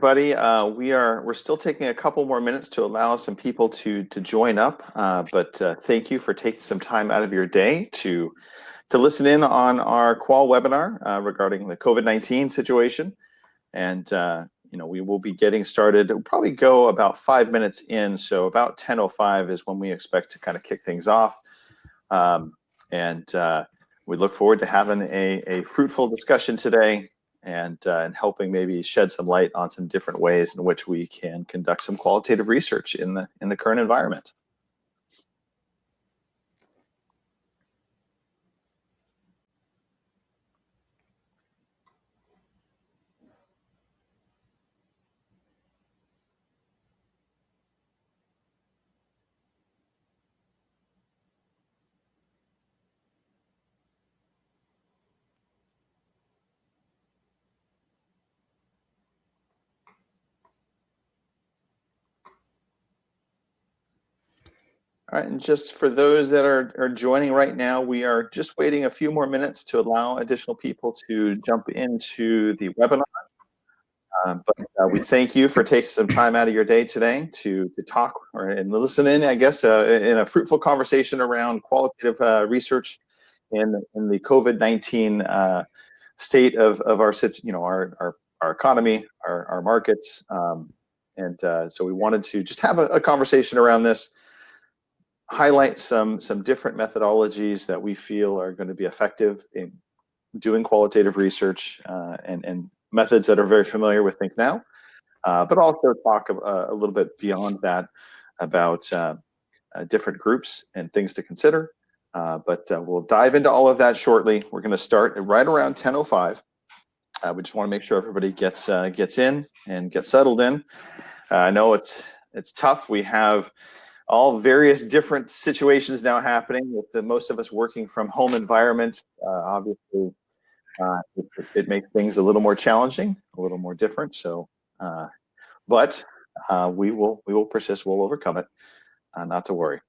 everybody. We're still taking a couple more minutes to allow some people to join up, but thank you for taking some time out of your day to listen in on our Qual webinar regarding the COVID-19 situation. And we will be getting started. It'll probably go about 5 minutes in, so about 10:05 is when we expect to kind of kick things off. And we look forward to having a fruitful discussion today and helping maybe shed some light on some different ways in which we can conduct some qualitative research in the current environment. All right, and just for those that are joining right now, we are just waiting a few more minutes to allow additional people to jump into the webinar. But we thank you for taking some time out of your day today to talk and listen in, I guess, in a fruitful conversation around qualitative research in the COVID-19 state of our economy, our markets, and so we wanted to just have a conversation around this, highlight some different methodologies that we feel are going to be effective in doing qualitative research and methods that are very familiar with Think Now, but also talk a little bit beyond that about different groups and things to consider. But we'll dive into all of that shortly. We're going to start right around 10:05. We just want to make sure everybody gets in and gets settled in. I know it's tough. We have all various different situations now happening with most of us working from home environments. Obviously, it makes things a little more challenging, a little more different. So, but we will persist. We'll overcome it. Not to worry.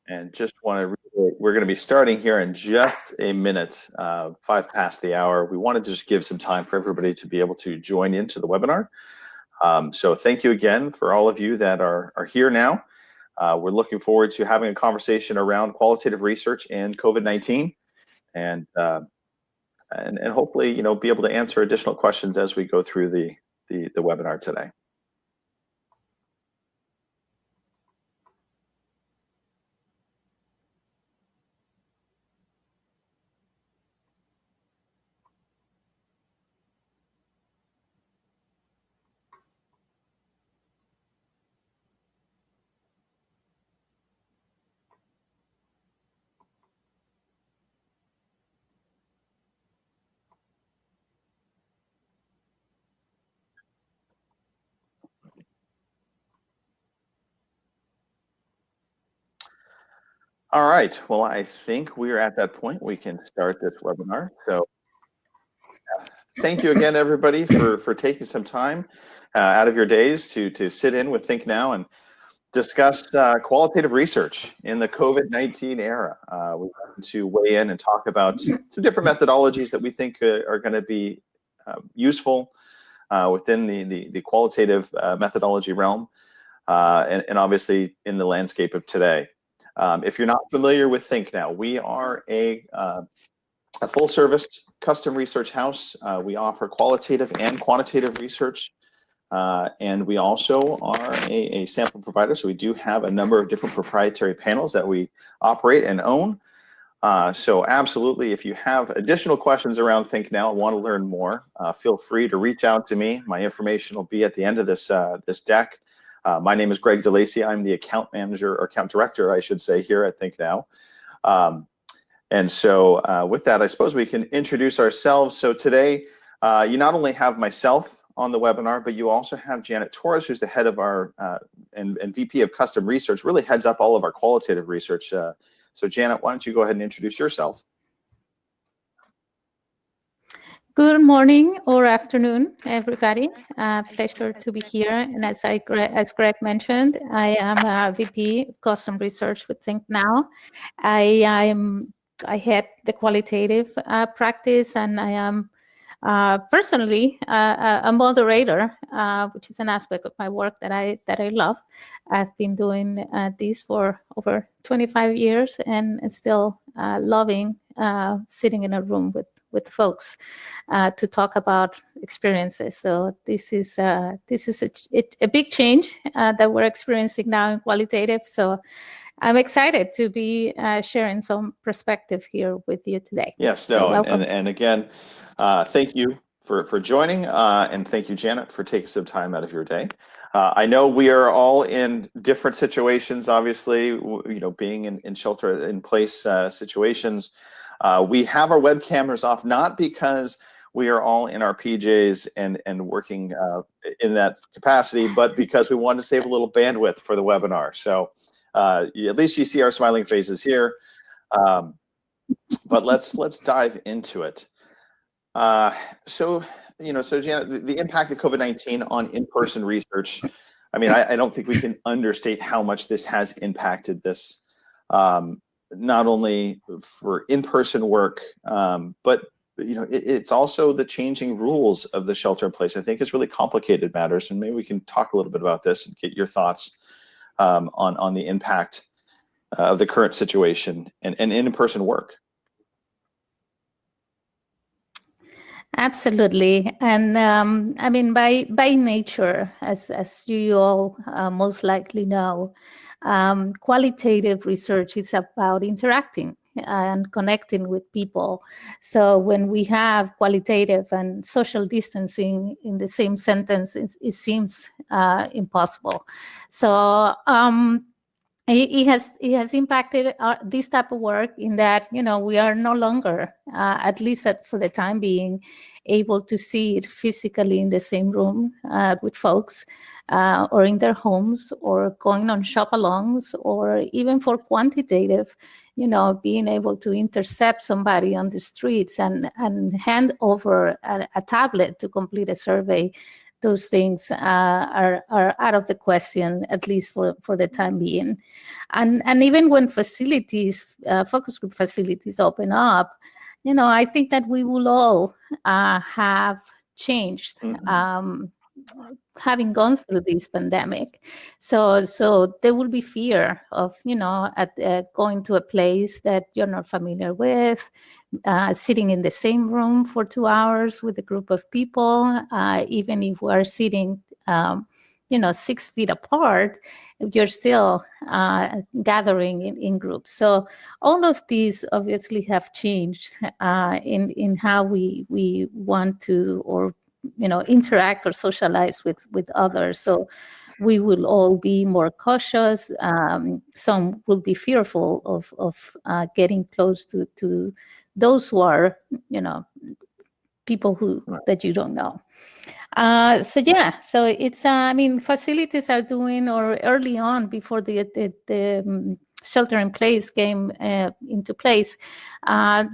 And just want to reiterate, we're going to be starting here in just a minute, 5 past the hour. We wanted to just give some time for everybody to be able to join into the webinar. So thank you again for all of you that are here now. We're looking forward to having a conversation around qualitative research and COVID-19, and hopefully, be able to answer additional questions as we go through the webinar today. All right, well, I think we're at that point. We can start this webinar. So thank you again, everybody, for taking some time out of your days to sit in with Think Now and discuss qualitative research in the COVID-19 era. We want to weigh in and talk about some different methodologies that we think are going to be useful within the qualitative methodology realm, and obviously in the landscape of today. If you're not familiar with Think Now, we are a full service custom research house. We offer qualitative and quantitative research. And we also are a sample provider. So we do have a number of different proprietary panels that we operate and own. So absolutely, if you have additional questions around Think Now and want to learn more, feel free to reach out to me. My information will be at the end of this, this deck. My name is Greg DeLacy. I'm the account manager, or account director, I should say, here at Think Now. And so with that, I suppose we can introduce ourselves. So today, you not only have myself on the webinar, but you also have Janet Torres, who's the head of our and VP of Custom Research, really heads up all of our qualitative research. So Janet, why don't you go ahead and introduce yourself? Good morning or afternoon, everybody. Pleasure to be here. And as Greg mentioned, I am a VP of Custom Research with Think Now. I head the qualitative practice, and I am personally a moderator, which is an aspect of my work that I love. I've been doing this for over 25 years and still loving sitting in a room with folks to talk about experiences. So this is a big change that we're experiencing now in qualitative. So I'm excited to be sharing some perspective here with you today. Yes, no, so welcome. And again, thank you for joining, and thank you, Janet, for taking some time out of your day. I know we are all in different situations, obviously, you know, being in shelter-in-place situations. We have our web cameras off, not because we are all in our PJs and working in that capacity, but because we wanted to save a little bandwidth for the webinar. So at least you see our smiling faces here. But let's dive into it. So Janet, the impact of COVID-19 on in-person research. I mean, I don't think we can understate how much this has impacted this, not only for in-person work, but you know, it's also the changing rules of the shelter-in-place. I think it's really complicated matters, and maybe we can talk a little bit about this and get your thoughts on the impact of the current situation and in-person work. Absolutely. And I mean, by nature, as you all most likely know, qualitative research is about interacting and connecting with people. So when we have qualitative and social distancing in the same sentence, it seems impossible. So it has impacted this type of work in that, you know, we are no longer, at least for the time being, able to see it physically in the same room with folks, or in their homes, or going on shop-alongs, or even for quantitative, you know, being able to intercept somebody on the streets and hand over a tablet to complete a survey. Those things are out of the question, at least for the time being. And even when facilities, focus group facilities open up, you know, I think that we will all have changed, having gone through this pandemic. So there will be fear of, you know, going to a place that you're not familiar with, sitting in the same room for 2 hours with a group of people, even if we're sitting, you know, 6 feet apart, you're still gathering in groups. So all of these obviously have changed in how we want to, or you know, interact or socialize with others. So we will all be more cautious. Some will be fearful of getting close to those who are, you know, people who that you don't know. So yeah, so it's I mean, facilities are doing, or early on before the shelter in place came into place,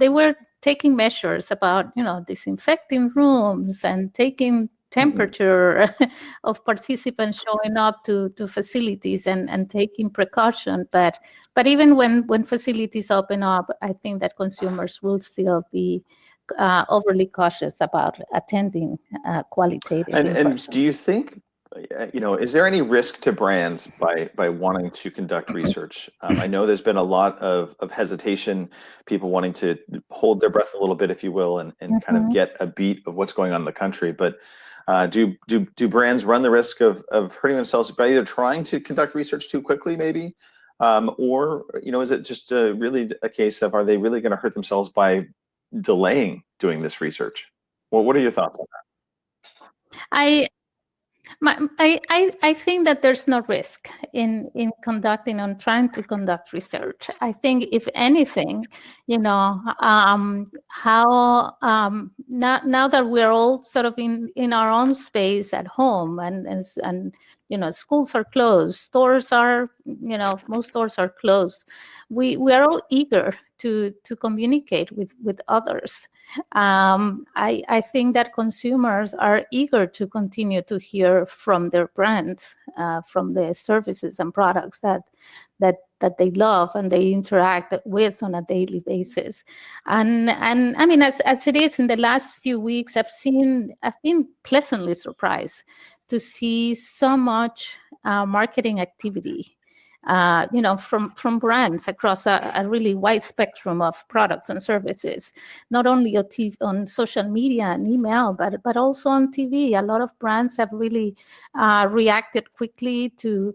they were taking measures about, you know, disinfecting rooms and taking temperature of participants showing up to facilities and taking precaution. But even when facilities open up, I think that consumers will still be overly cautious about attending qualitative in And person. do you think, is there any risk to brands by wanting to conduct research? I know there's been a lot of hesitation, people wanting to hold their breath a little bit, if you will, and kind of get a beat of what's going on in the country. But do brands run the risk of hurting themselves by either trying to conduct research too quickly, maybe, or is it just really a case of, are they really going to hurt themselves by delaying doing this research? Well, what are your thoughts on I I think that there's no risk in trying to conduct research. I think, if anything, now that we're all sort of in our own space at home, and schools are closed, stores are, most stores are closed. We are all eager to communicate with others. I think that consumers are eager to continue to hear from their brands, from the services and products that they love and they interact with on a daily basis. And I mean, as it is, in the last few weeks, I've been pleasantly surprised to see so much marketing activity, from brands across a really wide spectrum of products and services, not only on social media and email, but also on TV. A lot of brands have really reacted quickly to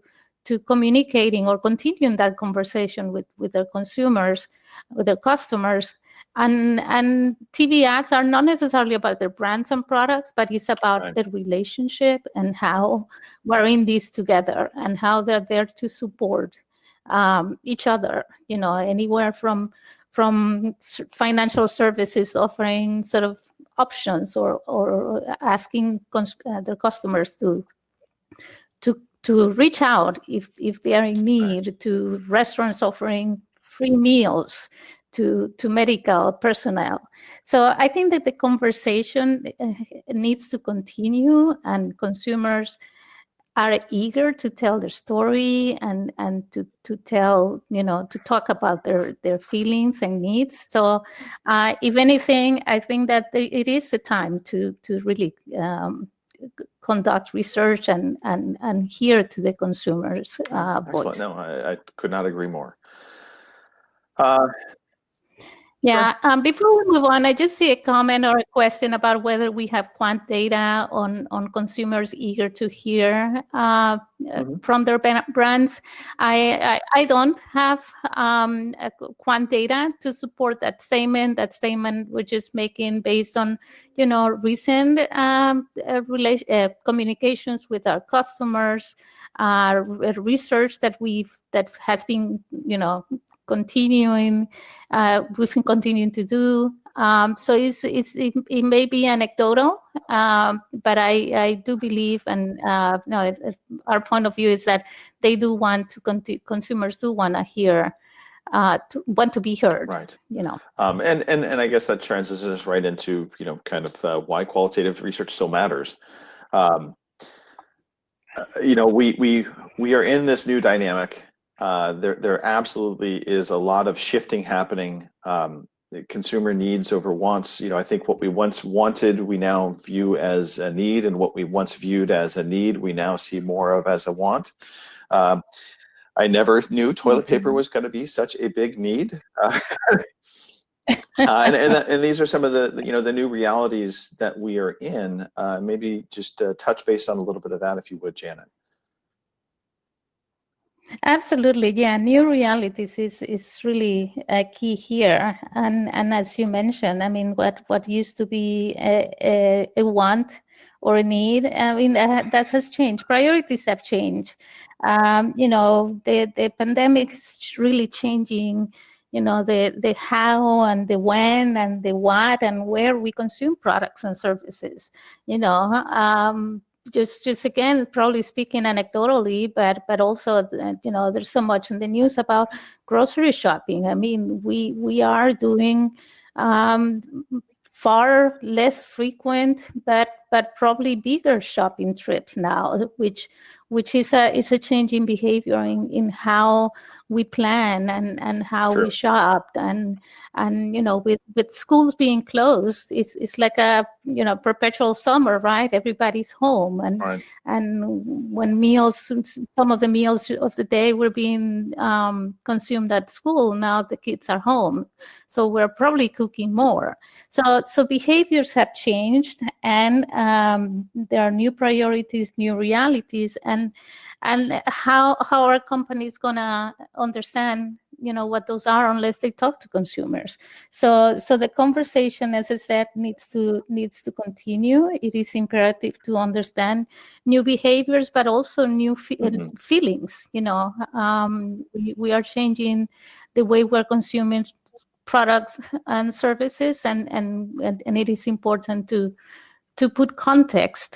communicating or continuing that conversation with their consumers, with their customers. And TV ads are not necessarily about their brands and products, but it's about the relationship and how we're in this together and how they're there to support each other. Anywhere from financial services offering sort of options, or asking their customers to reach out if they are in need, to restaurants offering free meals, to medical personnel. So I think that the conversation needs to continue, and consumers are eager to tell their story and to tell, to talk about their feelings and needs. So if anything, I think that it is the time to really conduct research and hear to the consumers' voice. Excellent. No, I could not agree more. Yeah. Before we move on, I just see a comment or a question about whether we have quant data on consumers eager to hear from their brands. I don't have quant data to support that statement. That statement we're just making based on recent communications with our customers, research that has been continuing. We've been continuing to do. So it may be anecdotal, but I do believe, and our point of view is that they do want to consumers do want to hear, want to be heard. Right. And I guess that transitions right into kind of why qualitative research still matters. We are in this new dynamic. There absolutely is a lot of shifting happening. Consumer needs over wants. I think what we once wanted, we now view as a need, and what we once viewed as a need, we now see more of as a want. I never knew toilet paper was going to be such a big need. And these are some of the new realities that we are in. Maybe just touch base on a little bit of that, if you would, Janet. Absolutely, yeah. New realities is really key here, and as you mentioned, I mean, what used to be a want or a need, I mean, that has changed. Priorities have changed. The pandemic is really changing. The how and the when and the what and where we consume products and services. Just again, probably speaking anecdotally, but also, there's so much in the news about grocery shopping. I mean, we are doing far less frequent, but but probably bigger shopping trips now, which is a change in behavior in how we plan and how we True. shop. And with schools being closed, it's like a perpetual summer, right? Everybody's home, Right. and when some of the meals of the day were being consumed at school, now the kids are home, so we're probably cooking more. So behaviors have changed, and there are new priorities, new realities, and how are companies gonna understand what those are unless they talk to consumers? So the conversation, as I said, needs to continue. It is imperative to understand new behaviors, but also new feelings. We are changing the way we're consuming products and services, and it is important to put context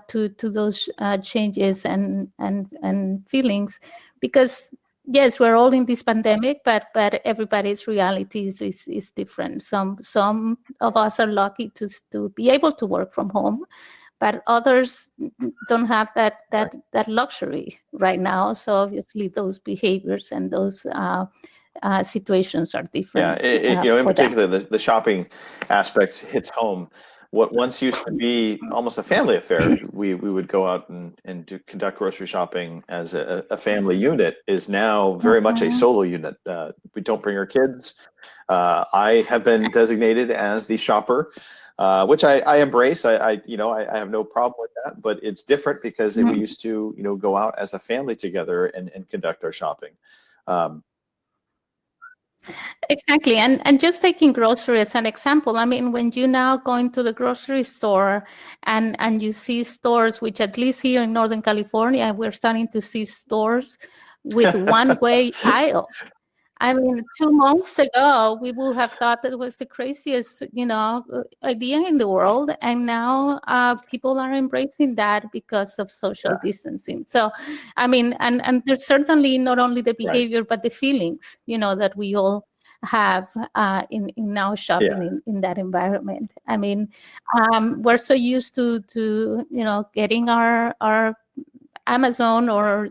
to those changes and feelings, because yes, we're all in this pandemic, but everybody's reality is different. Some of us are lucky to be able to work from home, but others don't have that luxury right now. So obviously those behaviors and those situations are different in for them. particular, the shopping aspect hits home. What once used to be almost a family affair, we would go out and conduct grocery shopping as a family unit, is now very much a solo unit. We don't bring our kids. I have been designated as the shopper, which I embrace. I have no problem with that, but it's different because we used to go out as a family together and conduct our shopping. Exactly. And just taking grocery as an example, I mean, when you now go into the grocery store and you see stores, which at least here in Northern California, we're starting to see stores with one-way aisles. I mean, 2 months ago, we would have thought that it was the craziest, idea in the world. And now people are embracing that because of social distancing. So, I mean, and there's certainly not only the behavior, but the feelings, that we all have in now shopping in that environment. I mean, we're so used to getting our Amazon or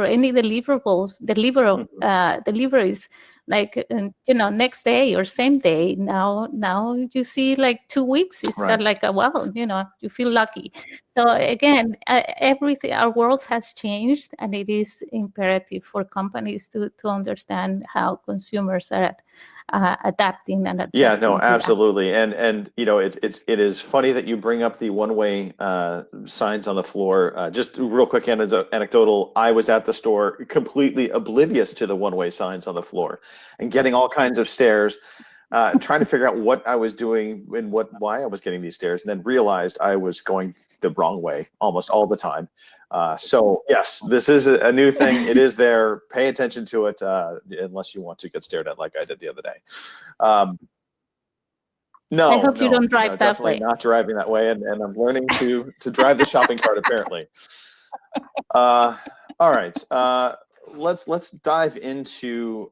any deliveries like next day or same day. Now you see like 2 weeks is like you feel lucky. So again, everything, our world has changed, and it is imperative for companies to understand how consumers are adapting and adjusting. Yeah, no, to absolutely. And it is funny that you bring up the one-way signs on the floor. Just real quick anecdotal, I was at the store completely oblivious to the one-way signs on the floor and getting all kinds of stares, trying to figure out what I was doing and why I was getting these stares, and then realized I was going the wrong way almost all the time. So yes, this is a new thing. It is there. Pay attention to it, unless you want to get stared at like I did the other day. No, I hope you don't drive that definitely way. not driving that way, and I'm learning to drive the shopping cart apparently. All right, let's dive into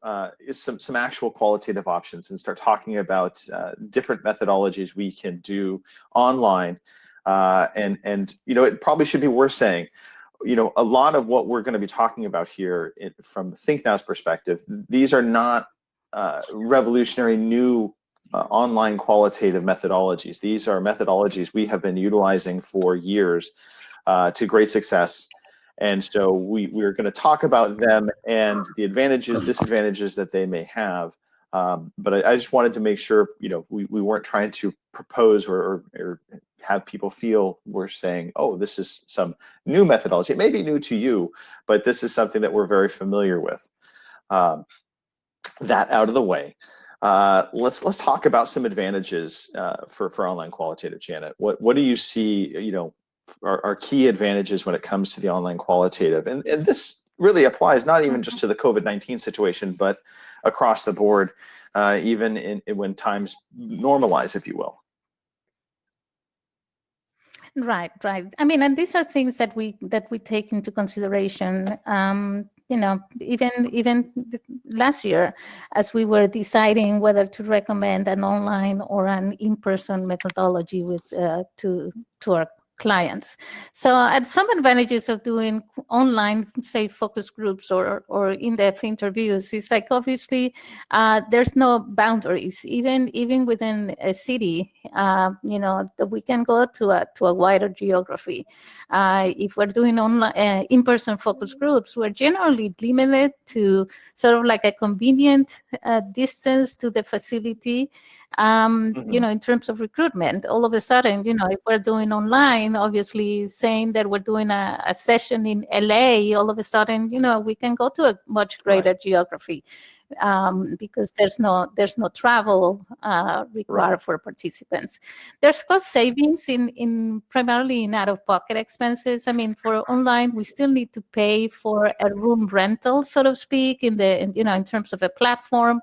some actual qualitative options and start talking about different methodologies we can do online, and it probably should be worth saying, a lot of what we're going to be talking about here from ThinkNow's perspective, these are not revolutionary new online qualitative methodologies. These are methodologies we have been utilizing for years to great success. And so we're going to talk about them and the advantages, disadvantages that they may have. But I just wanted to make sure, we weren't trying to propose or have people feel we're saying, oh, this is some new methodology. It may be new to you, but this is something that we're very familiar with. That out of the way. Let's talk about some advantages for online qualitative, Janet. What do you see, are key advantages when it comes to the online qualitative? And this really applies not even just to the COVID-19 situation, but across the board, even when times normalize, if you will. Right. I mean, and these are things that we take into consideration. even last year, as we were deciding whether to recommend an online or an in-person methodology to our clients. So, some advantages of doing online, say, focus groups or in-depth interviews is like, obviously, there's no boundaries, even within a city. That we can go to a wider geography. If we're doing online in-person focus groups, we're generally limited to sort of like a convenient distance to the facility. In terms of recruitment, all of a sudden, if we're doing online, obviously saying that we're doing a session in LA, all of a sudden, we can go to a much greater geography. Because there's no travel required for participants. There's cost savings in primarily in out-of-pocket expenses. I mean, for online, we still need to pay for a room rental, so to speak, in terms of a platform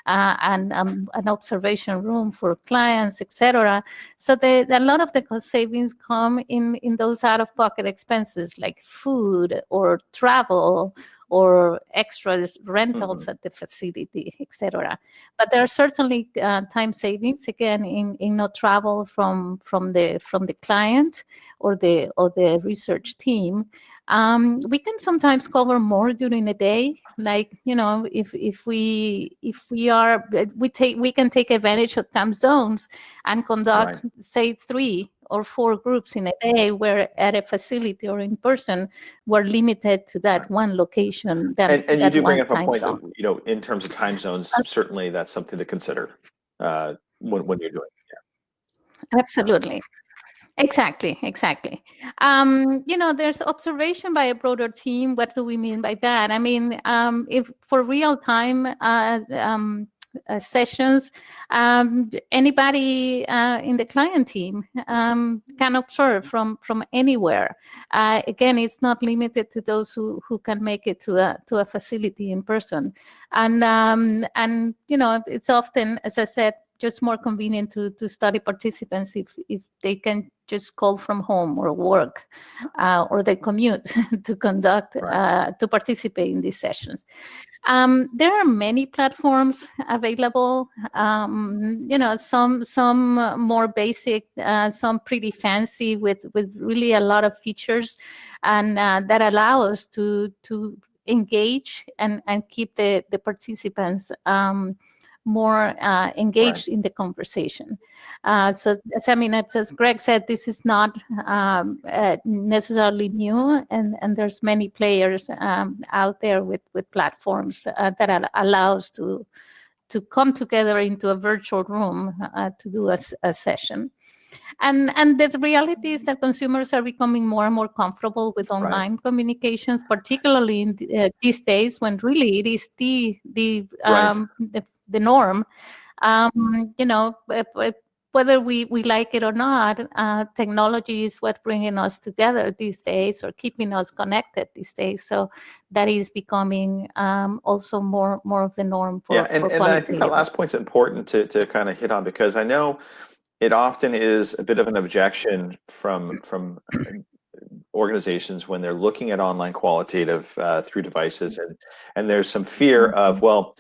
and an observation room for clients, etc. So a lot of the cost savings come in those out-of-pocket expenses like food or travel or extras, rentals at the facility, etc. But there are certainly time savings, again, in no travel from the client or the research team. We can sometimes cover more during the day, like if we can take advantage of time zones and conduct say 3 or 4 groups in a day, where at a facility or in person we're limited to that one location. And you do bring up a point that, in terms of time zones, certainly that's something to consider when you're doing it. Absolutely. Exactly. There's observation by a broader team. What do we mean by that? I mean, if for real-time sessions, anybody in the client team can observe from anywhere. Again, it's not limited to those who can make it to a facility in person, and it's often, as I said, just more convenient to study participants if they can just call from home or work or they commute to conduct to participate in these sessions. There are many platforms available. Some more basic, some pretty fancy with really a lot of features, and that allow us to engage and keep the participants more engaged in the conversation. So, as Greg said, this is not necessarily new, and there's many players out there with platforms that allow us to come together into a virtual room to do a session. And the reality is that consumers are becoming more and more comfortable with online communications, particularly in these days when really it is the norm. Whether we like it or not, technology is what bringing us together these days, or keeping us connected these days. So that is becoming also more of the norm for and I think that last point's important to kind of hit on, because I know it often is a bit of an objection from organizations when they're looking at online qualitative through devices, and there's some fear of, well,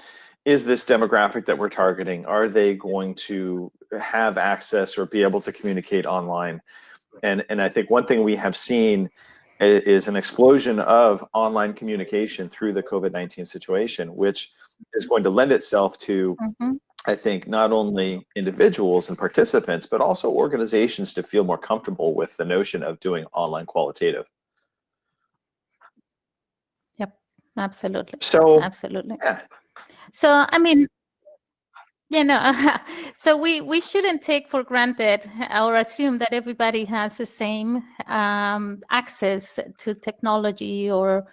is this demographic that we're targeting, are they going to have access or be able to communicate online? And I think one thing we have seen is an explosion of online communication through the COVID-19 situation, which is going to lend itself to, I think, not only individuals and participants, but also organizations to feel more comfortable with the notion of doing online qualitative. Yep, absolutely. So, absolutely. Yeah. So, so we shouldn't take for granted or assume that everybody has the same access to technology or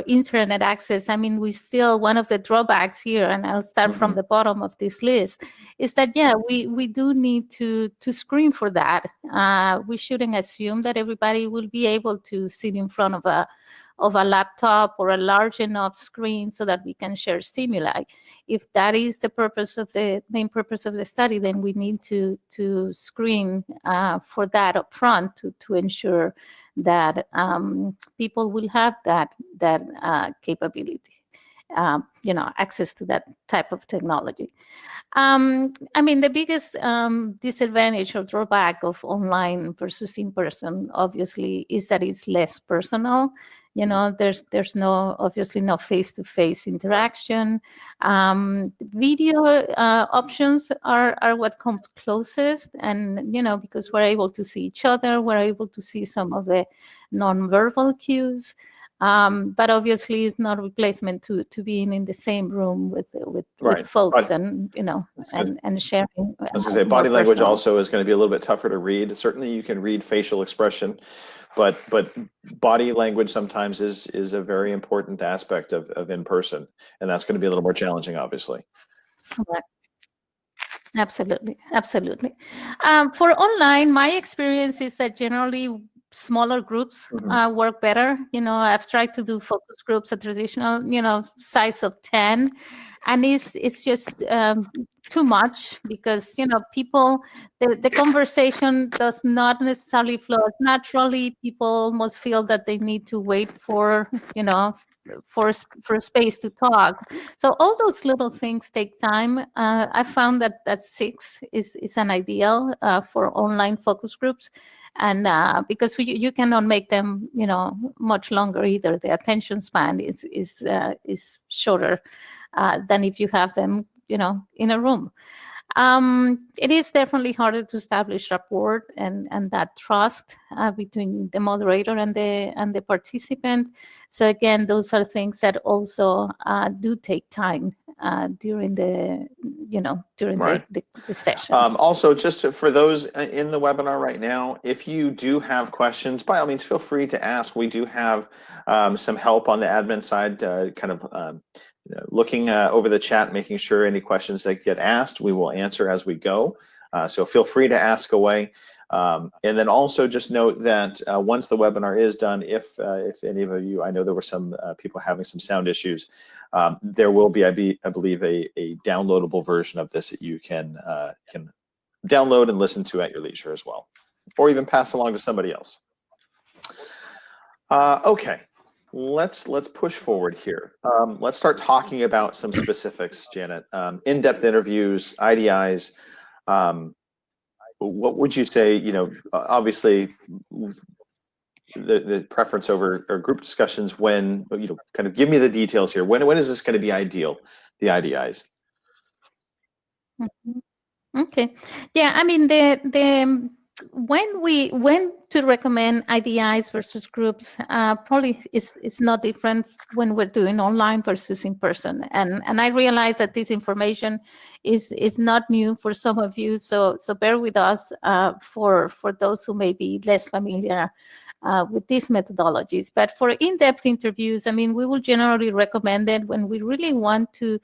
internet access. I mean, we still, one of the drawbacks here, and I'll start from the bottom of this list, is that, we do need to screen for that. We shouldn't assume that everybody will be able to sit in front of of a laptop or a large enough screen so that we can share stimuli. If that is the main purpose of the study, then we need to screen for that upfront to ensure that people will have that capability, access to that type of technology. I mean, the biggest disadvantage or drawback of online versus in person, obviously, is that it's less personal. There's obviously no face-to-face interaction. Video options are what comes closest, and because we're able to see each other, we're able to see some of the nonverbal cues. But obviously, it's not a replacement to being in the same room with folks, and and sharing. I was going to say, body language also is going to be a little bit tougher to read. Certainly, you can read facial expression, but body language sometimes is a very important aspect of in person, and that's going to be a little more challenging, obviously. Correct. Absolutely. For online, my experience is that generally smaller groups work better. I've tried to do focus groups, a traditional, size of 10, and it's just too much because people, the conversation does not necessarily flow as naturally. People almost feel that they need to wait for for space to talk. So all those little things take time. I found that 6 is an ideal for online focus groups, and because you cannot make them much longer either. The attention span is shorter than if you have them in a room. It is definitely harder to establish rapport and that trust between the moderator and the participant. So again, those are things that also do take time during the session. Also, just for those in the webinar right now, if you do have questions, by all means, feel free to ask. We do have some help on the admin side, kind of looking over the chat, making sure any questions that get asked, we will answer as we go. So feel free to ask away. And then also just note that once the webinar is done, if any of you, I know there were some people having some sound issues, there will be, I believe, a downloadable version of this that you can download and listen to at your leisure as well, or even pass along to somebody else. Okay. Let's push forward here. Let's start talking about some specifics, Janet. In-depth interviews, IDIs. What would you say? Obviously, the preference over group discussions. When kind of give me the details here. When is this going to be ideal? The IDIs. Okay. Yeah. I mean when to recommend IDIs versus groups, probably it's not different when we're doing online versus in person. And I realize that this information is not new for some of you, so bear with us for those who may be less familiar with these methodologies. But for in-depth interviews, I mean, we will generally recommend it when we really want to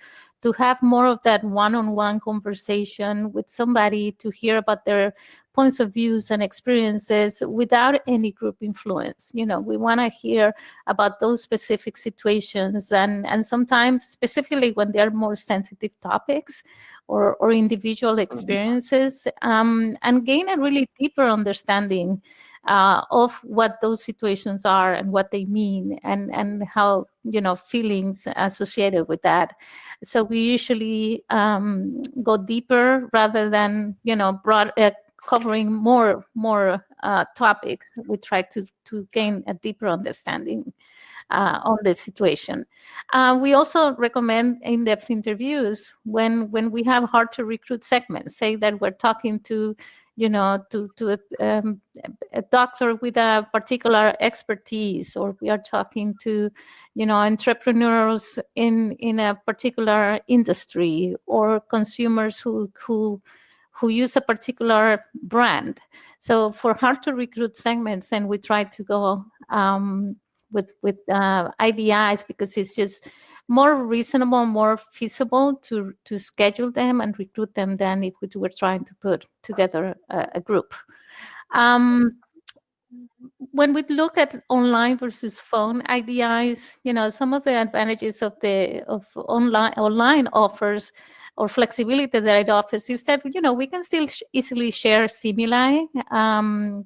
have more of that one-on-one conversation with somebody to hear about their points of views and experiences without any group influence. We want to hear about those specific situations, and sometimes specifically when they're more sensitive topics or individual experiences, and gain a really deeper understanding of what those situations are and what they mean, and how feelings associated with that. So we usually go deeper rather than broad, covering more topics. We try to gain a deeper understanding on the situation. We also recommend in-depth interviews when we have hard to recruit segments. Say that we're talking to a doctor with a particular expertise, or we are talking to entrepreneurs in a particular industry, or consumers who use a particular brand. So for hard to recruit segments, then we try to go with IDIs, because it's just more reasonable, more feasible to schedule them and recruit them than if we were trying to put together a group. when we look at online versus phone IDIs, some of the advantages of online offers or flexibility that it offers is that, we can still easily share stimuli. When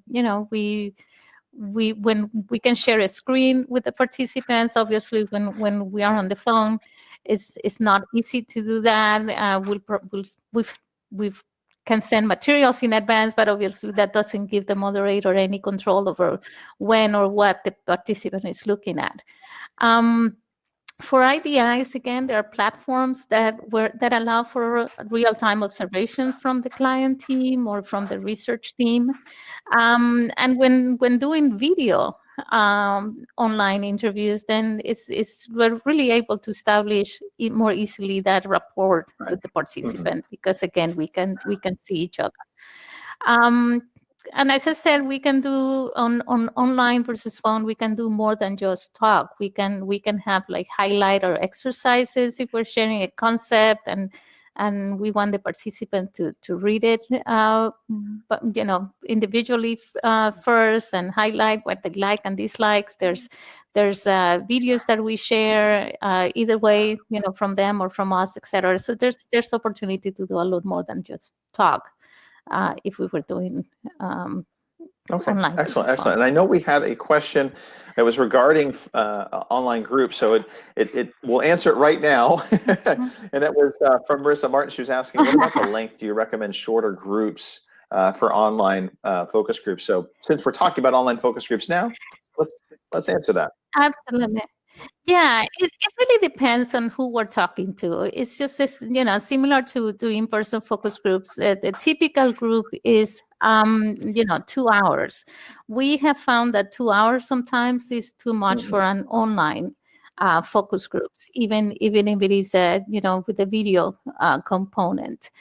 we can share a screen with the participants. Obviously, when we are on the phone, it's not easy to do that. We've can send materials in advance, but obviously that doesn't give the moderator any control over when or what the participant is looking at. For IDIs, again, there are platforms that allow for real-time observations from the client team or from the research team. And when doing video online interviews, then we're really able to establish more easily that rapport with the participant, because again, we can see each other. And as I said, we can do on online versus phone, we can do more than just talk. We can have like highlight or exercises if we're sharing a concept and we want the participant to read it, but individually first, and highlight what they like and dislikes. There's videos that we share either way, from them or from us, etc. So there's opportunity to do a lot more than just talk. If we were doing okay, online. Excellent. And I know we had a question that was regarding online groups, so it we'll answer it right now. And that was from Marissa Martin. She was asking, what about the length? Do you recommend shorter groups for online focus groups? So since we're talking about online focus groups now, let's answer that. Absolutely. Yeah, it really depends on who we're talking to. It's just this, similar to in-person focus groups. The typical group is, 2 hours. We have found that 2 hours sometimes is too much for an online focus groups, even if it is, with a video component,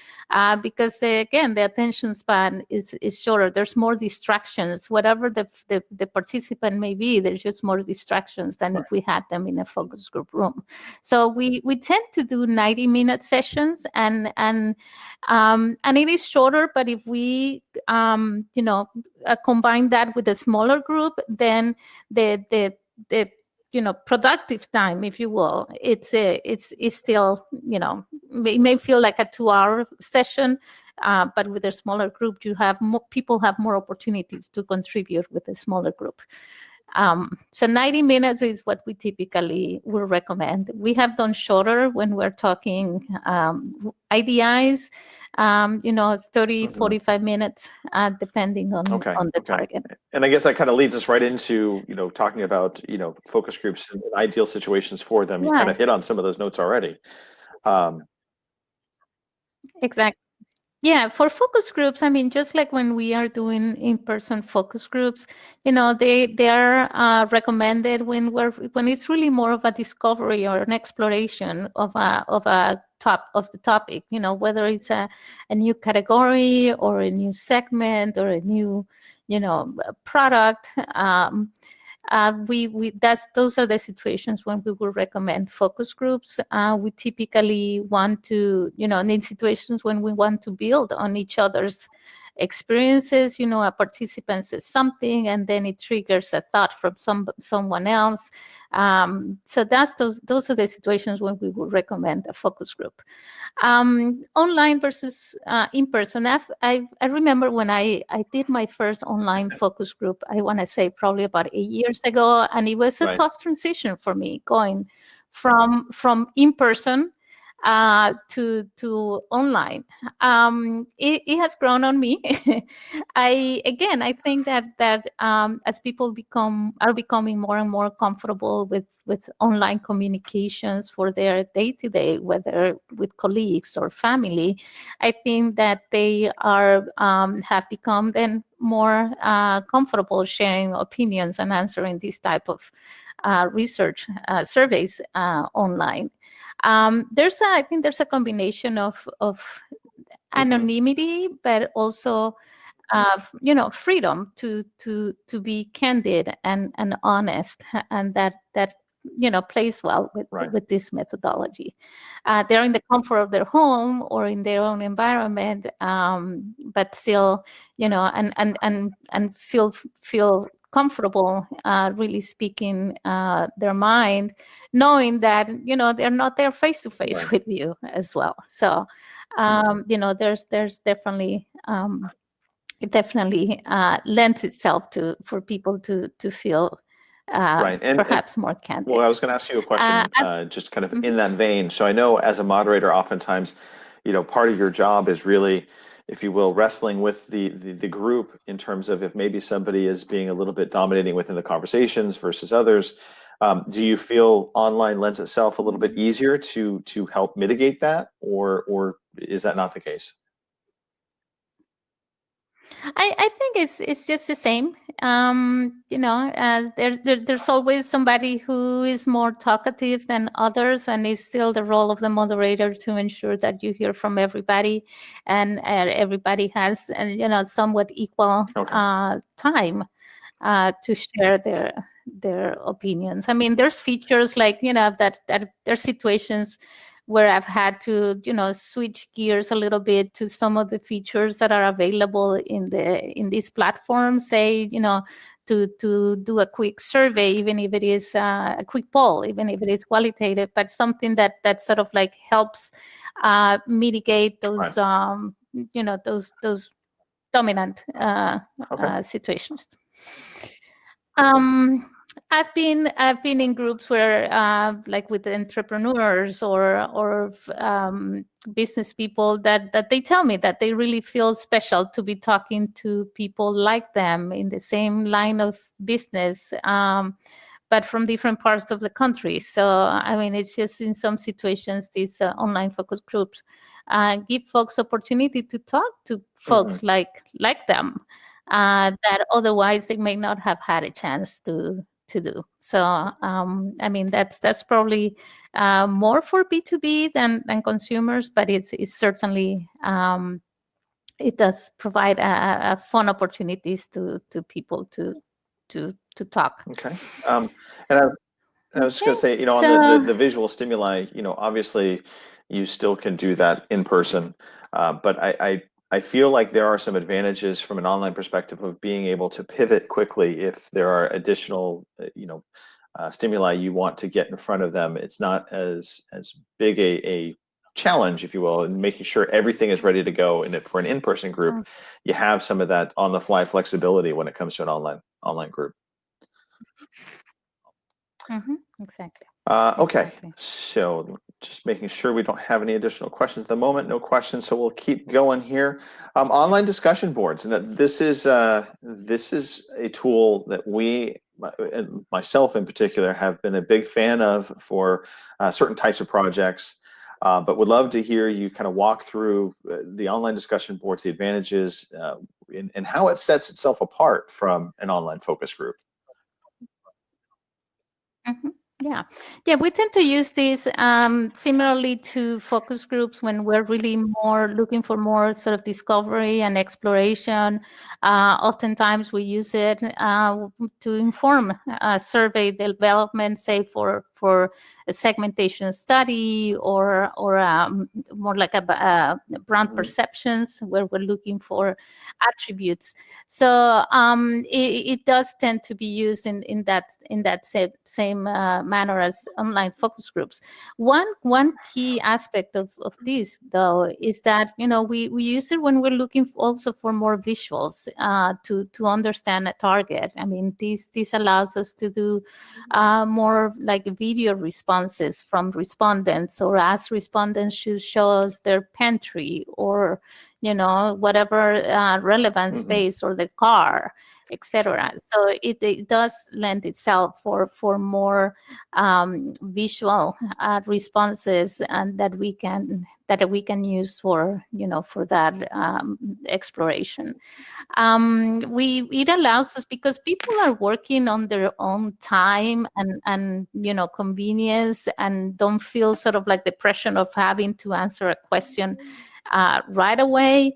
because again, the attention span is shorter. There's more distractions. Whatever the participant may be, there's just more distractions than if we had them in a focus group room. So we tend to do 90-minute sessions, and it is shorter. But if we combine that with a smaller group, then the productive time, if you will, it's still, it may feel like a 2-hour session, but with a smaller group, people have more opportunities to contribute with a smaller group. So 90 minutes is what we typically will recommend. We have done shorter when we're talking IDIs, 30, 45 minutes, depending on the target. And I guess that kind of leads us right into, talking about, focus groups and ideal situations for them. You kind of hit on some of those notes already. Exactly. Yeah, for focus groups, I mean, just like when we are doing in-person focus groups, they are recommended when it's really more of a discovery or an exploration of the topic. Whether it's a new category or a new segment or a new product. Those are the situations when we will recommend focus groups. We typically want to, in situations when we want to build on each other's experiences. A participant says something and then it triggers a thought from someone else. So those are the situations when we would recommend a focus group. Online versus in person. I remember when I did my first online focus group, I want to say probably about 8 years ago, and it was a tough transition for me, going from in person to online. It has grown on me. I think that as people are becoming more and more comfortable with online communications for their day-to-day, whether with colleagues or family, I think that they have become then more comfortable sharing opinions and answering these type of research surveys online. I think there's a combination of anonymity, but also freedom to be candid and honest, and that plays well with this methodology. They're in the comfort of their home or in their own environment, but still and feel comfortable really speaking their mind, knowing that, you know, they're not there face to face with you as well. So, you know, there's definitely, it definitely lends itself for people to feel And perhaps more candid. well, I was going to ask you a question, just kind of in that vein. So I know as a moderator, oftentimes, you know, part of your job is really, if you will, wrestling with the group in terms of if maybe somebody is being a little bit dominating within the conversations versus others. Do you feel online lends itself a little bit easier to help mitigate that, or is that not the case? I think it's just the same. You know, there's always somebody who is more talkative than others, and it's still the role of the moderator to ensure that you hear from everybody, and everybody has, and you know, somewhat equal time to share their opinions. I mean, there's features like, you know, that there's situations where I've had to, you know, switch gears a little bit to some of the features that are available in these platforms. Say, you know, to do a quick survey, even if it is a quick poll, even if it is qualitative, but something that sort of like helps mitigate those, you know, those dominant situations. I've been in groups where, like with entrepreneurs or business people, that they tell me that they really feel special to be talking to people like them in the same line of business, but from different parts of the country. So, I mean, it's just in some situations, these online focus groups give folks opportunity to talk to folks like them. That otherwise they may not have had a chance to do. So, I mean, that's probably more for B2B than consumers, but it's certainly, it does provide a fun opportunities to people to talk. Okay. And I was just going to say, you know, on the visual stimuli, you know, obviously you still can do that in person, but I feel like there are some advantages from an online perspective of being able to pivot quickly if there are additional, you know, stimuli you want to get in front of them. It's not as big a challenge, if you will, in making sure everything is ready to go. And for an in-person group, you have some of that on the fly flexibility when it comes to an online group. Exactly. Okay, so just making sure we don't have any additional questions at the moment. No questions, so we'll keep going here. Online discussion boards, and this is a tool that we, myself in particular, have been a big fan of for certain types of projects. But would love to hear you kind of walk through the online discussion boards, the advantages, and how it sets itself apart from an online focus group. Yeah, we tend to use these similarly to focus groups when we're really more looking for more sort of discovery and exploration. Oftentimes we use it to inform survey development, say for a segmentation study or more like a brand perceptions, where we're looking for attributes. So it does tend to be used in that same manner as online focus groups. One key aspect of this, though, is that, you know, we use it when we're looking also for more visuals to understand a target. I mean, this allows us to do more like video responses from respondents, or as respondents should show us their pantry or, you know, whatever relevant space, or the car, etc. So it does lend itself for more visual responses, and that we can use for, you know, for that exploration. It allows us, because people are working on their own time and you know, convenience, and don't feel sort of like the pressure of having to answer a question right away.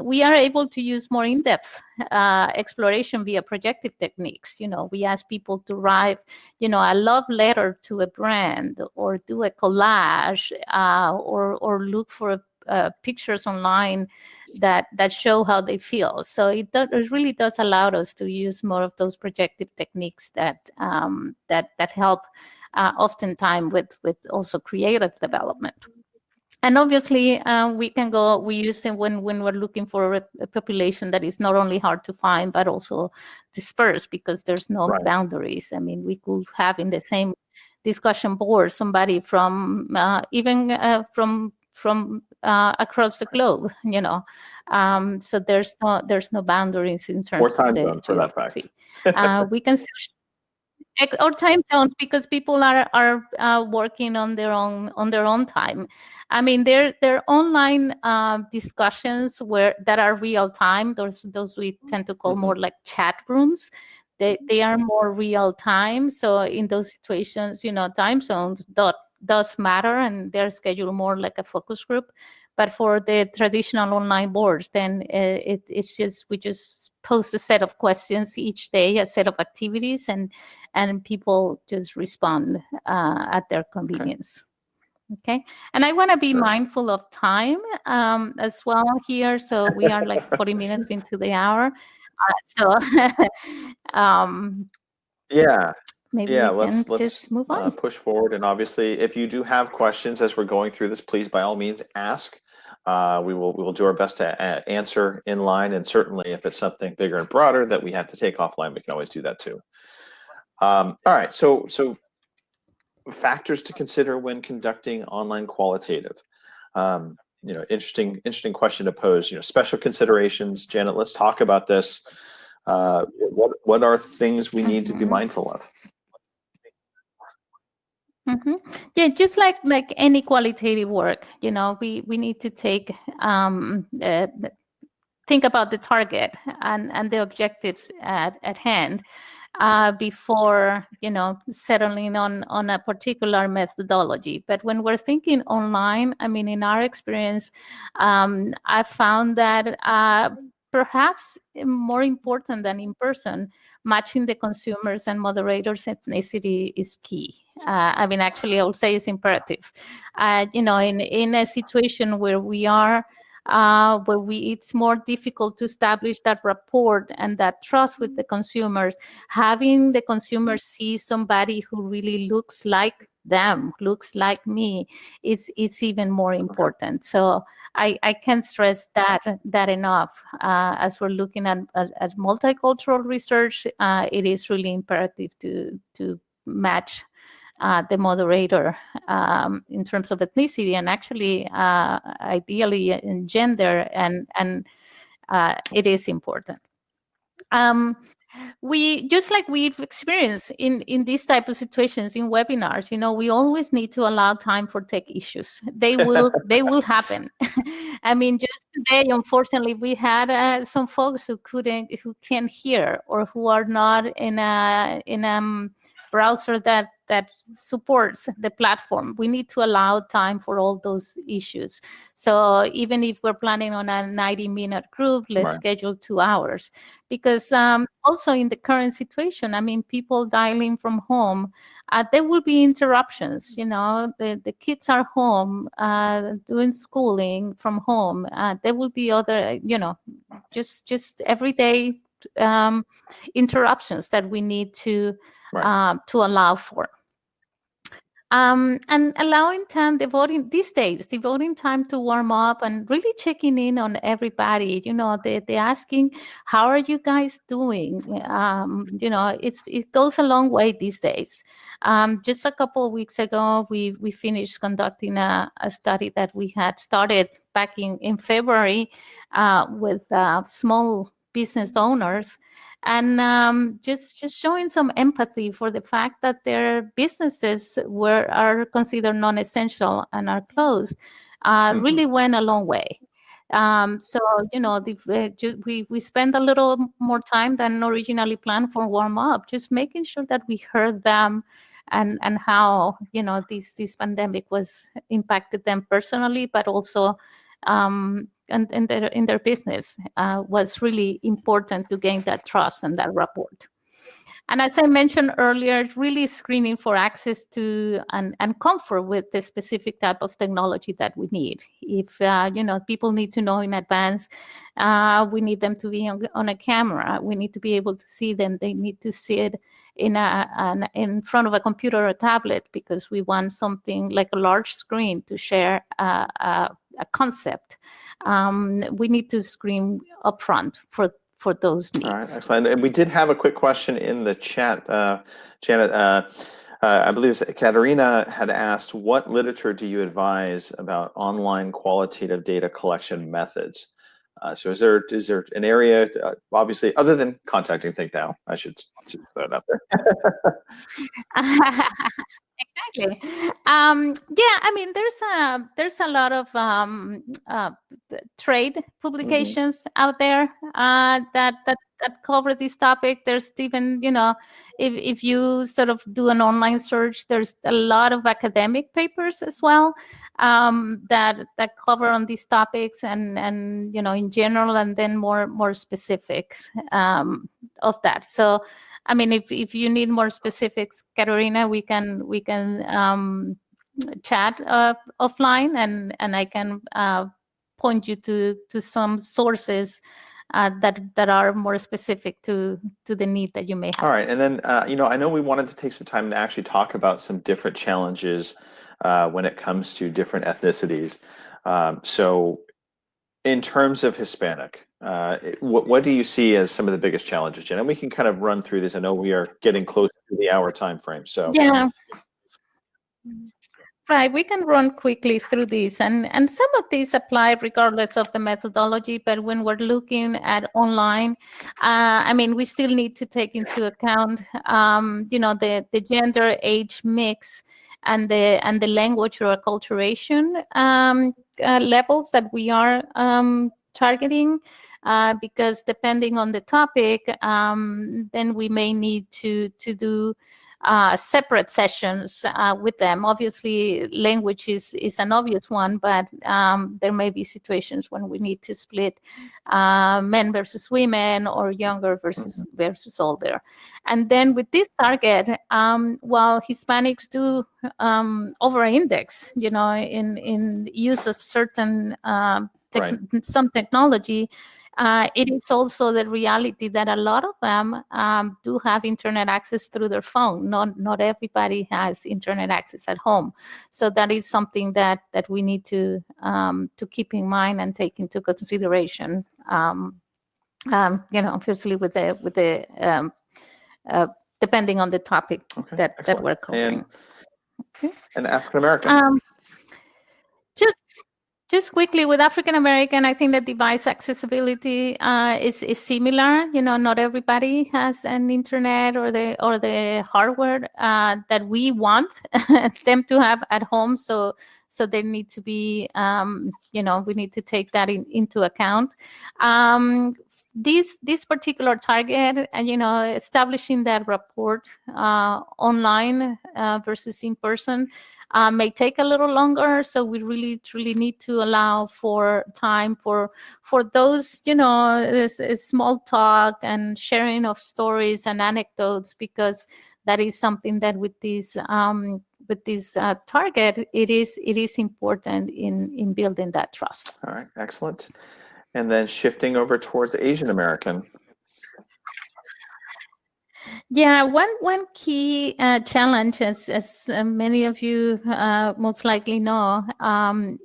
We are able to use more in-depth exploration via projective techniques. You know, we ask people to write, you know, a love letter to a brand, or do a collage, or look for pictures online that show how they feel. So it really does allow us to use more of those projective techniques that help oftentimes with also creative development. And obviously, we use them when we're looking for a population that is not only hard to find, but also dispersed, because there's no boundaries. I mean, we could have in the same discussion board somebody from across the globe, so there's no boundaries in terms of the geography. We can still or time zones, because people are working on their own time. I mean, they're online discussions that are real time. Those we tend to call more like chat rooms. They are more real time. So in those situations, time zones does matter, and they're scheduled more like a focus group. But for the traditional online boards, then it's just we just post a set of questions each day, a set of activities, and people just respond at their convenience. Okay. And I want to be mindful of time as well here. So we are like 40 minutes into the hour. Maybe we can just move on. Push forward. And obviously, if you do have questions as we're going through this, please, by all means, ask. We will do our best to answer in line. And certainly, if it's something bigger and broader that we have to take offline, we can always do that too. All right. So factors to consider when conducting online qualitative. Interesting question to pose. Special considerations. Janet, let's talk about this. What are things we need to be mindful of? Yeah, just like any qualitative work, we need to think about the target and the objectives at hand before settling on a particular methodology. But when we're thinking online, I mean, in our experience, I found that perhaps more important than in person, matching the consumers and moderators' ethnicity is key. I mean, actually, I would say it's imperative. In a situation where we are, it's more difficult to establish that rapport and that trust with the consumers, having the consumers see somebody who really looks like them, looks like me, it's even more important. So I can't stress that enough. As we're looking at multicultural research, it is really imperative to match the moderator in terms of ethnicity, and actually ideally in gender, and it is important. We've experienced in these type of situations in webinars, we always need to allow time for tech issues. They will happen. I mean, just today, unfortunately, we had some folks who can't hear, or who are not in a browser that supports the platform. We need to allow time for all those issues. So even if we're planning on a 90-minute group, let's schedule 2 hours. Because also in the current situation, I mean, people dialing from home, there will be interruptions. The kids are home doing schooling from home. There will be other, just everyday interruptions that we need to allow for. And allowing time, devoting time to warm up and really checking in on everybody. They're asking, how are you guys doing? It goes a long way these days. Just a couple of weeks ago, we finished conducting a study that we had started back in February with small business owners. And just showing some empathy for the fact that their businesses are considered non-essential and are closed really went a long way. So we spent a little more time than originally planned for warm up, just making sure that we heard them and how this pandemic was impacted them personally, but also and in their business was really important to gain that trust and that rapport. And as I mentioned earlier, really screening for access to and comfort with the specific type of technology that we need. If people need to know in advance, we need them to be on a camera. We need to be able to see them. They need to see it in front of a computer or a tablet, because we want something like a large screen to share a concept. We need to screen upfront for those needs. All right, excellent. And we did have a quick question in the chat, Janet. I believe Katerina had asked, what literature do you advise about online qualitative data collection methods? So is there an area, obviously, other than contacting Think Now? I should put it out there. Exactly. Yeah, I mean, there's a lot of trade publications out there that cover this topic. There's even, if you sort of do an online search, there's a lot of academic papers as well that cover on these topics, and in general, and then more specifics of that. So, I mean, if you need more specifics, Katerina, we can chat offline, and I can point you to some sources that are more specific to the need that you may have. All right, and then I know we wanted to take some time to actually talk about some different challenges when it comes to different ethnicities. So, in terms of Hispanic, what do you see as some of the biggest challenges, Jen? And we can kind of run through this. I know we are getting close to the hour time frame. So yeah, right. We can run quickly through these, and some of these apply regardless of the methodology. But when we're looking at online, I mean, we still need to take into account, the gender, age mix, and the language or acculturation levels that we are targeting, because depending on the topic, then we may need to do separate sessions with them. Obviously, language is an obvious one, but there may be situations when we need to split men versus women, or younger versus older. And then with this target, while Hispanics do over-index, in use of certain some technology, it is also the reality that a lot of them do have internet access through their phone. Not everybody has internet access at home, so that is something that we need to keep in mind and take into consideration. Obviously with the depending on the topic that we're covering. And African American. Just quickly, with African American, I think that device accessibility is similar. Not everybody has an internet or the hardware that we want them to have at home. So they need to be, we need to take that into account. This particular target, and establishing that rapport online versus in person may take a little longer. So we really truly need to allow for time for those, this small talk and sharing of stories and anecdotes, because that is something that with this target, it is important in building that trust. All right, excellent. And then shifting over towards the Asian American. Yeah, one key challenge, as many of you most likely know,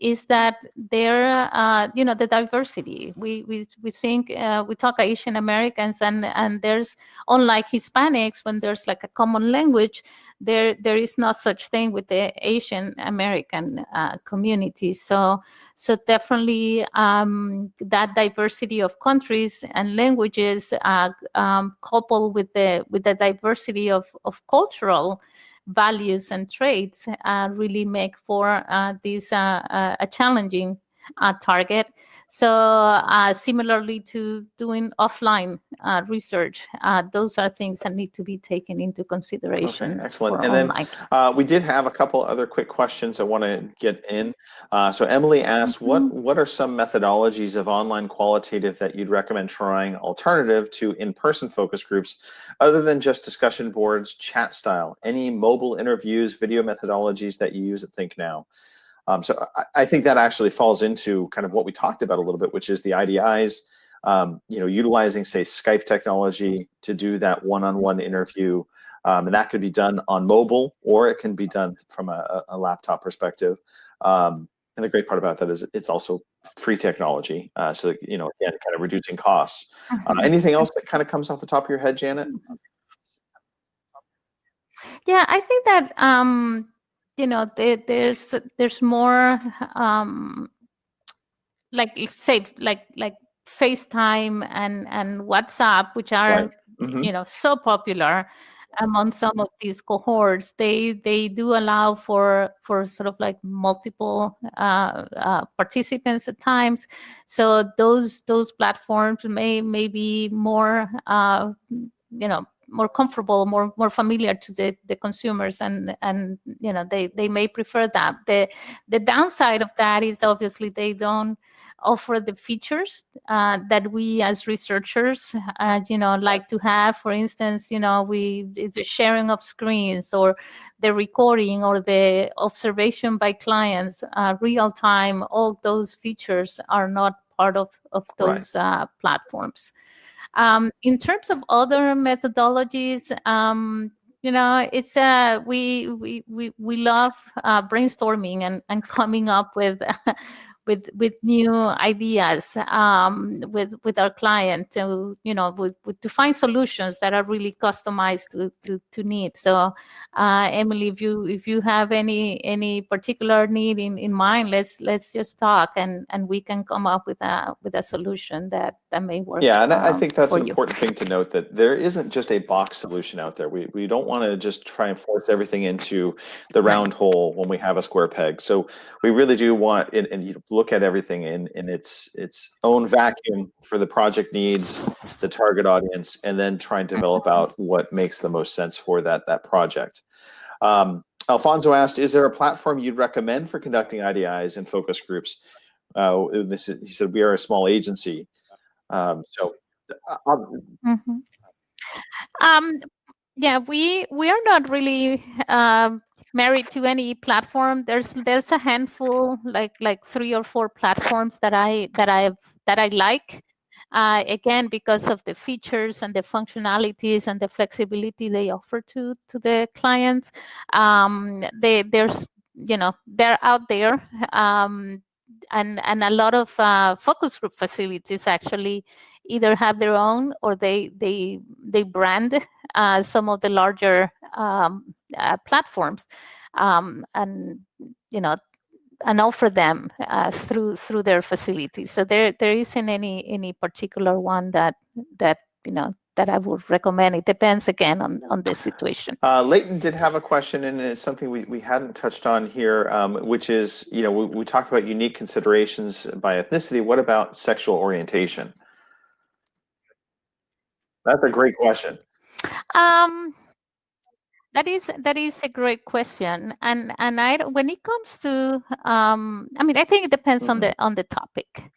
is that there, the diversity. We think we talk Asian Americans, and there's, unlike Hispanics, when there's like a common language, there is not such thing with the Asian American community. So definitely that diversity of countries and languages, coupled with the diversity of cultural values and traits, really make for this a challenging target. So similarly to doing offline research, those are things that need to be taken into consideration. Okay, excellent. For And online. then we did have a couple other quick questions I want to get in. So Emily asked, what are some methodologies of online qualitative that you'd recommend trying alternative to in-person focus groups, other than just discussion boards, chat style? Any mobile interviews, video methodologies that you use at Think Now? So I think that actually falls into kind of what we talked about a little bit, which is the IDIs, utilizing, say, Skype technology to do that one-on-one interview. And that could be done on mobile, or it can be done from a laptop perspective. And the great part about that is it's also free technology. So, again, kind of reducing costs. Anything else that kind of comes off the top of your head, Janet? Yeah, I think that there's more like FaceTime and WhatsApp, which are so popular among some of these cohorts. They do allow for sort of like multiple participants at times. So those platforms may be more more comfortable, more familiar to the consumers, and they may prefer that. The downside of that is obviously they don't offer the features that we as researchers like to have. For instance, the sharing of screens, or the recording, or the observation by clients, real time. All those features are not part of those platforms. In terms of other methodologies, it's we love brainstorming and coming up with with new ideas with our client to to find solutions that are really customized to needs. So Emily, if you have any particular need in mind, let's just talk, and we can come up with a solution that may work. Yeah, and I think that's an important thing to note, that there isn't just a box solution out there. We don't want to just try and force everything into the round hole when we have a square peg. So we really do want, and you look at everything in its own vacuum for the project needs, the target audience, and then try and develop out what makes the most sense for that project. Alfonso asked, is there a platform you'd recommend for conducting IDIs and focus groups? He said, we are a small agency. Yeah, we are not really married to any platform. There's a handful, like 3 or 4 platforms that I like. Again, because of the features and the functionalities and the flexibility they offer to the clients. They're out there. And a lot of focus group facilities actually either have their own, or they brand some of the larger platforms, and offer them through their facilities. So there isn't any particular one that I would recommend. It depends again on the situation. Leighton did have a question, and it's something we hadn't touched on here, which is, we talked about unique considerations by ethnicity. What about sexual orientation? That's a great question. That is a great question, and when it comes to, I think it depends on the topic.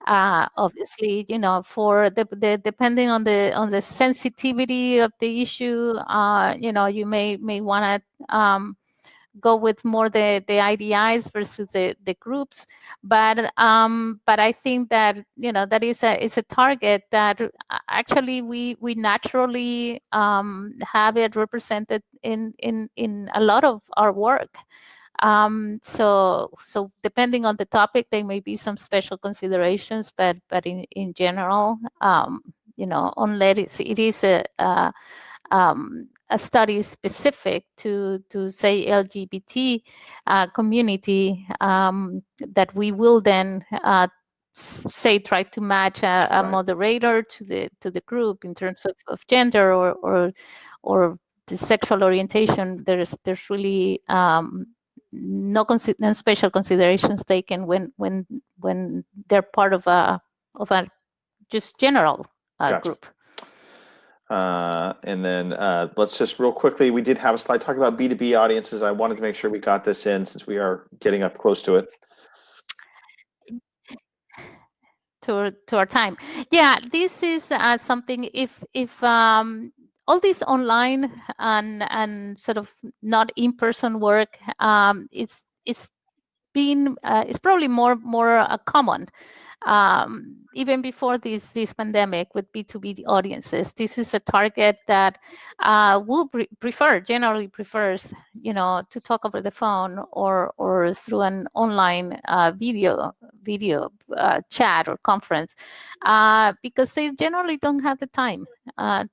Obviously, for the depending on the sensitivity of the issue, you may want to go with more the IDIs versus the groups, but I think that that is a target that actually we naturally have it represented in a lot of our work. So depending on the topic, there may be some special considerations, but in general, unless it is a study specific to say LGBT community, that we will then say try to match a moderator to the group in terms of gender or the sexual orientation. There's really no special considerations taken when they're part of a just general Gotcha. group. And then let's just real quickly, we did have a slide talking about B2B audiences. I wanted to make sure we got this in since we are getting up close to it. To our time. Yeah, this is something, if all this online and sort of not in-person work, it's probably more common even before this pandemic with B2B audiences. This is a target that will generally prefers, to talk over the phone or through an online video chat or conference, because they generally don't have the time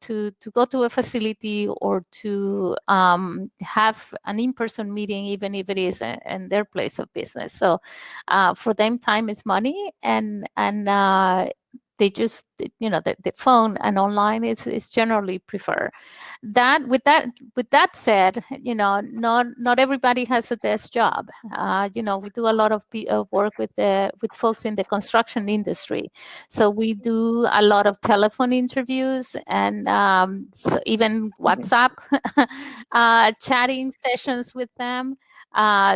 to go to a facility or to have an in-person meeting, even if it is in their place of business. So for them, time is money, and they just, the phone and online is generally prefer. With that said, not everybody has a desk job. We do a lot of work with folks in the construction industry, so we do a lot of telephone interviews and so even WhatsApp chatting sessions with them.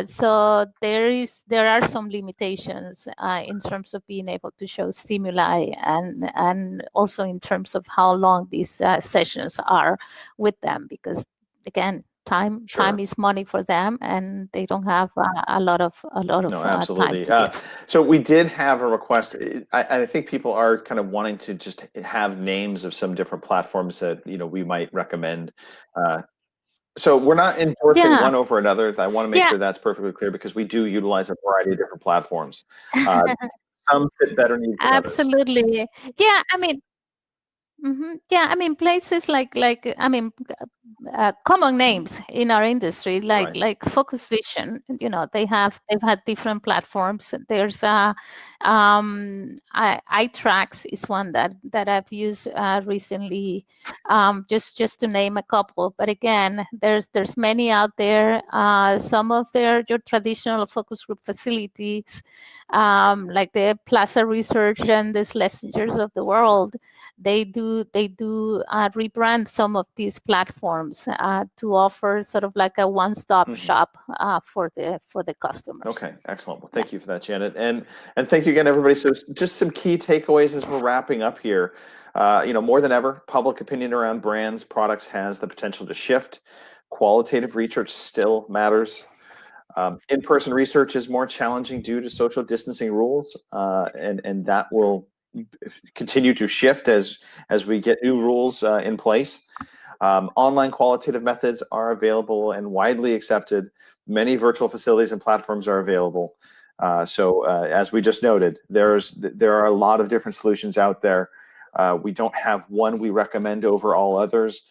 So there are some limitations in terms of being able to show stimuli, and also in terms of how long these sessions are with them, because again, time is money for them, and they don't have a lot of absolutely. time to give. So we did have a request. I think people are kind of wanting to just have names of some different platforms that we might recommend. So we're not endorsing one over another. I want to make sure that's perfectly clear, because we do utilize a variety of different platforms. Some fit better needs than others. Absolutely. Yeah, I mean, places like common names in our industry, like Focus Vision. They've had different platforms. There's iTracks is one that I've used recently, just to name a couple. But again, there's many out there. Some of your traditional focus group facilities, like the Plaza Research and the Schlesingers of the world, they do rebrand some of these platforms to offer sort of like a one-stop shop for the customers. Okay, excellent. Well, thank you for that, Janet, and thank you again, everybody. So just some key takeaways as we're wrapping up here. More than ever, public opinion around brands, products has the potential to shift. Qualitative research still matters. In-person research is more challenging due to social distancing rules, and that will continue to shift as we get new rules in place. Online qualitative methods are available and widely accepted. Many virtual facilities and platforms are available. So as we just noted, there are a lot of different solutions out there. We don't have one we recommend over all others.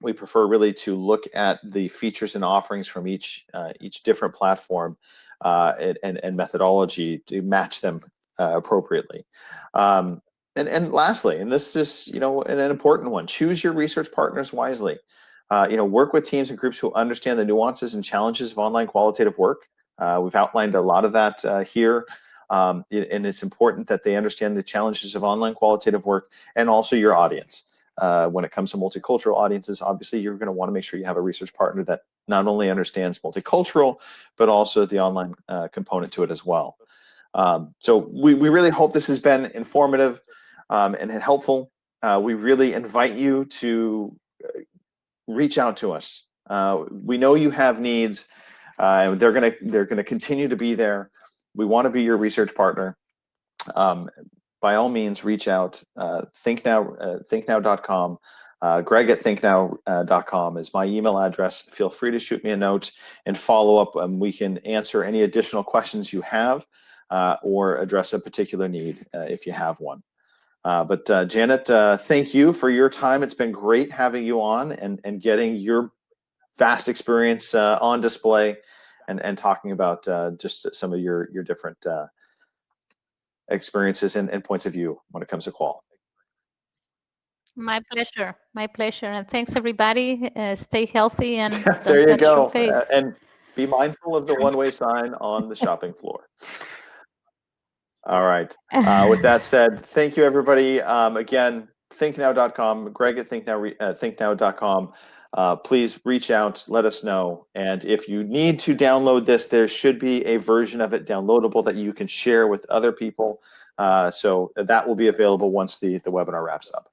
We prefer really to look at the features and offerings from each different platform and methodology to match them appropriately. And lastly, and this is an important one: choose your research partners wisely. Work with teams and groups who understand the nuances and challenges of online qualitative work. We've outlined a lot of that here. And it's important that they understand the challenges of online qualitative work, and also your audience. When it comes to multicultural audiences, obviously you're going to want to make sure you have a research partner that not only understands multicultural, but also the online component to it as well. So we really hope this has been informative and helpful. We really invite you to reach out to us. We know you have needs. They're gonna continue to be there. We want to be your research partner. By all means, reach out. thinknow.com. Greg at thinknow.com is my email address. Feel free to shoot me a note and follow up. We can answer any additional questions you have or address a particular need if you have one. But Janet, thank you for your time. It's been great having you on and getting your vast experience on display and talking about just some of your different experiences and points of view when it comes to qual. My pleasure, and thanks everybody. Stay healthy and there don't you touch go. your face. And Be mindful of the one-way sign on the shopping floor. All right. With that said, thank you, everybody. Again, thinknow.com, Greg at thinknow.com. Please reach out, let us know. And if you need to download this, there should be a version of it downloadable that you can share with other people. So that will be available once the webinar wraps up.